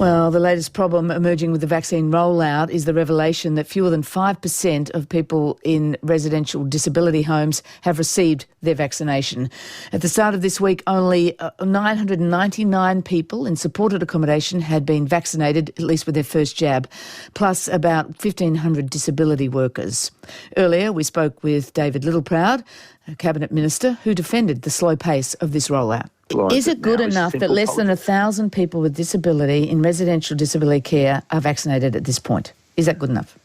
Well, the latest problem emerging with the vaccine rollout is the revelation that fewer than 5% of people in residential disability homes have received their vaccination. At the start of this week, only 999 people in supported accommodation had been vaccinated, at least with their first jab, plus about 1,500 disability workers. Earlier, we spoke with David Littleproud, a Cabinet Minister, who defended the slow pace of this rollout. Is it good enough that less than 1,000 people with disability in residential disability care are vaccinated at this point? Is that good enough?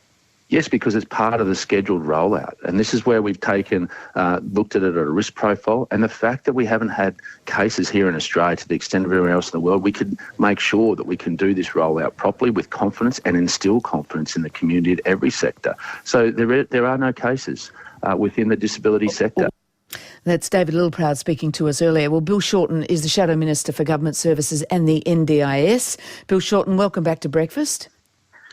Yes, because it's part of the scheduled rollout. And this is where we've looked at it at a risk profile. And the fact that we haven't had cases here in Australia to the extent of everywhere else in the world, we could make sure that we can do this rollout properly with confidence and instill confidence in the community at every sector. So there are no cases within the disability sector. That's David Littleproud speaking to us earlier. Well, Bill Shorten is the Shadow Minister for Government Services and the NDIS. Bill Shorten, welcome back to Breakfast.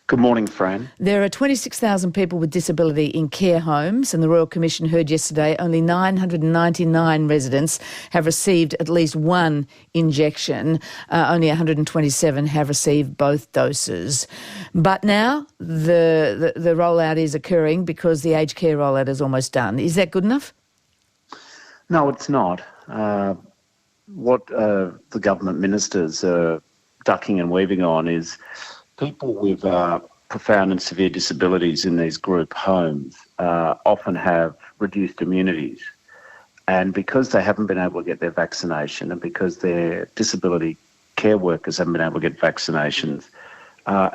Good morning, Fran. There are 26,000 people with disability in care homes, and the Royal Commission heard yesterday only 999 residents have received at least one injection. Only 127 have received both doses. But now the rollout is occurring because the aged care rollout is almost done. Is that good enough? No, it's not. What the government ministers are ducking and weaving on is people with profound and severe disabilities in these group homes often have reduced immunities. And because they haven't been able to get their vaccination and because their disability care workers haven't been able to get vaccinations,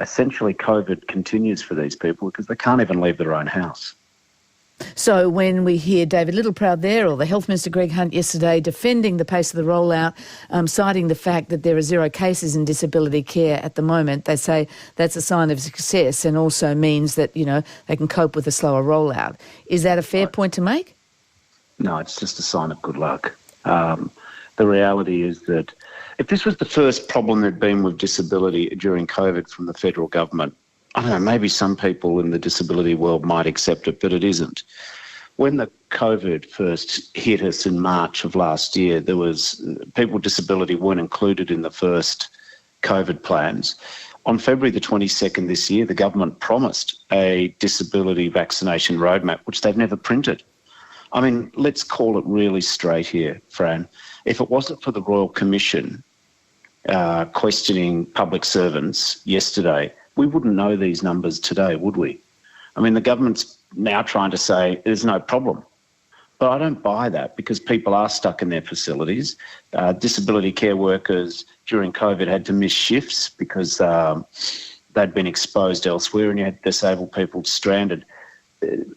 essentially COVID continues for these people because they can't even leave their own house. So when we hear David Littleproud there, or the Health Minister Greg Hunt yesterday defending the pace of the rollout, citing the fact that there are 0 cases in disability care at the moment, they say that's a sign of success and also means that, they can cope with a slower rollout. Is that a fair point to make? No, it's just a sign of good luck. The reality is that if this was the first problem there'd been with disability during COVID from the federal government, I don't know, maybe some people in the disability world might accept it, but it isn't. When the COVID first hit us in March of last year, there was people with disability weren't included in the first COVID plans. On February the 22nd this year, the government promised a disability vaccination roadmap, which they've never printed. I mean, let's call it really straight here, Fran. If it wasn't for the Royal Commission questioning public servants yesterday, we wouldn't know these numbers today, would we? I mean, the government's now trying to say there's no problem. But I don't buy that because people are stuck in their facilities. Disability care workers during COVID had to miss shifts because they'd been exposed elsewhere, and you had disabled people stranded.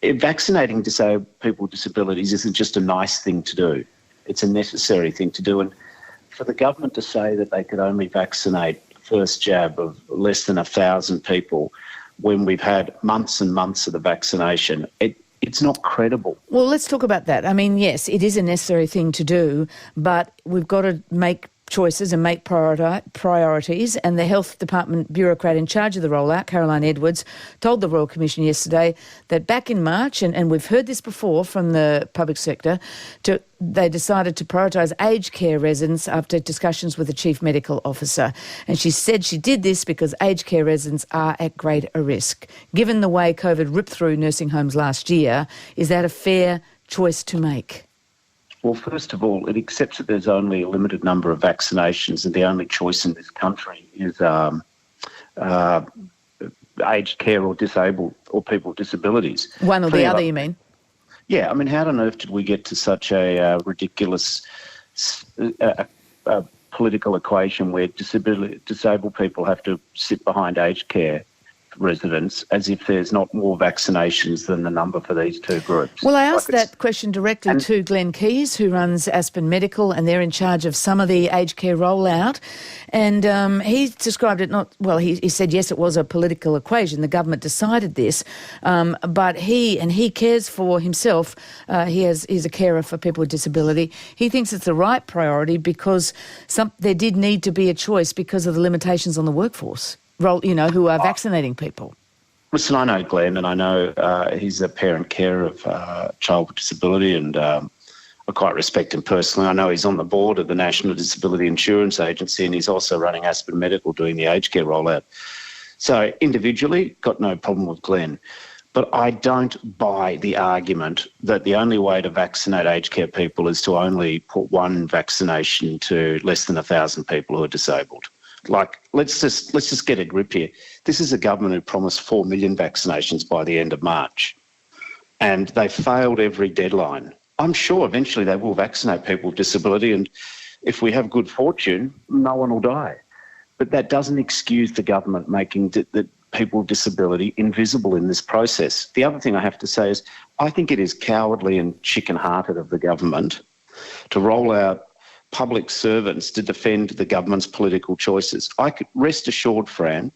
Vaccinating disabled people with disabilities isn't just a nice thing to do. It's a necessary thing to do. And for the government to say that they could only vaccinate first jab of less than 1,000 people when we've had months and months of the vaccination, it's not credible. Well, let's talk about that. I mean, yes, it is a necessary thing to do, but we've got to make choices and make priorities, and the Health Department bureaucrat in charge of the rollout, Caroline Edwards, told the Royal Commission yesterday that back in March, and we've heard this before from the public sector, they decided to prioritise aged care residents after discussions with the Chief Medical Officer. And she said she did this because aged care residents are at greater risk. Given the way COVID ripped through nursing homes last year, is that a fair choice to make? Well, first of all, it accepts that there's only a limited number of vaccinations and the only choice in this country is aged care or disabled or people with disabilities. One or the other, you mean? Yeah, I mean, how on earth did we get to such a ridiculous political equation where disabled people have to sit behind aged care residents as if there's not more vaccinations than the number for these two groups? Well, I asked that question directly to Glenn Keys, who runs Aspen Medical, and they're in charge of some of the aged care rollout. And he described it he said, yes, it was a political equation. The government decided this, but he cares for himself. He's a carer for people with disability. He thinks it's the right priority because there did need to be a choice because of the limitations on the workforce, who are vaccinating people. Listen, I know Glenn, and I know he's a parent carer of a child with disability, and I quite respect him personally. I know he's on the board of the National Disability Insurance Agency, and he's also running Aspen Medical doing the aged care rollout. So individually, got no problem with Glenn. But I don't buy the argument that the only way to vaccinate aged care people is to only put one vaccination to less than 1,000 people who are disabled. Like, let's just get a grip here. This is a government who promised 4 million vaccinations by the end of March, and they failed every deadline. I'm sure eventually they will vaccinate people with disability, and if we have good fortune, no one will die. But that doesn't excuse the government making the people with disability invisible in this process. The other thing I have to say is I think it is cowardly and chicken-hearted of the government to roll out public servants to defend the government's political choices. I could rest assured, Fran,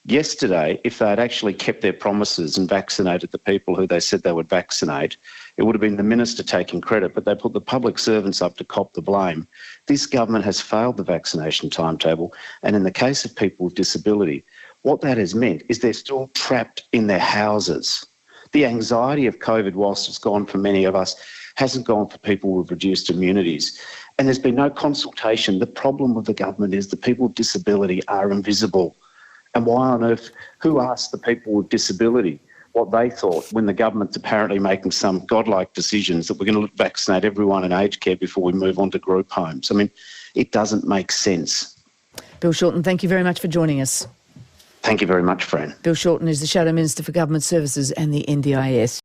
yesterday, if they had actually kept their promises and vaccinated the people who they said they would vaccinate, it would have been the minister taking credit, but they put the public servants up to cop the blame. This government has failed the vaccination timetable, and in the case of people with disability, what that has meant is they're still trapped in their houses. The anxiety of COVID, whilst it's gone for many of us, hasn't gone for people with reduced immunities. And there's been no consultation. The problem with the government is the people with disability are invisible. And why on earth, who asked the people with disability what they thought when the government's apparently making some godlike decisions that we're going to vaccinate everyone in aged care before we move on to group homes? I mean, it doesn't make sense. Bill Shorten, thank you very much for joining us. Thank you very much, Fran. Bill Shorten is the Shadow Minister for Government Services and the NDIS.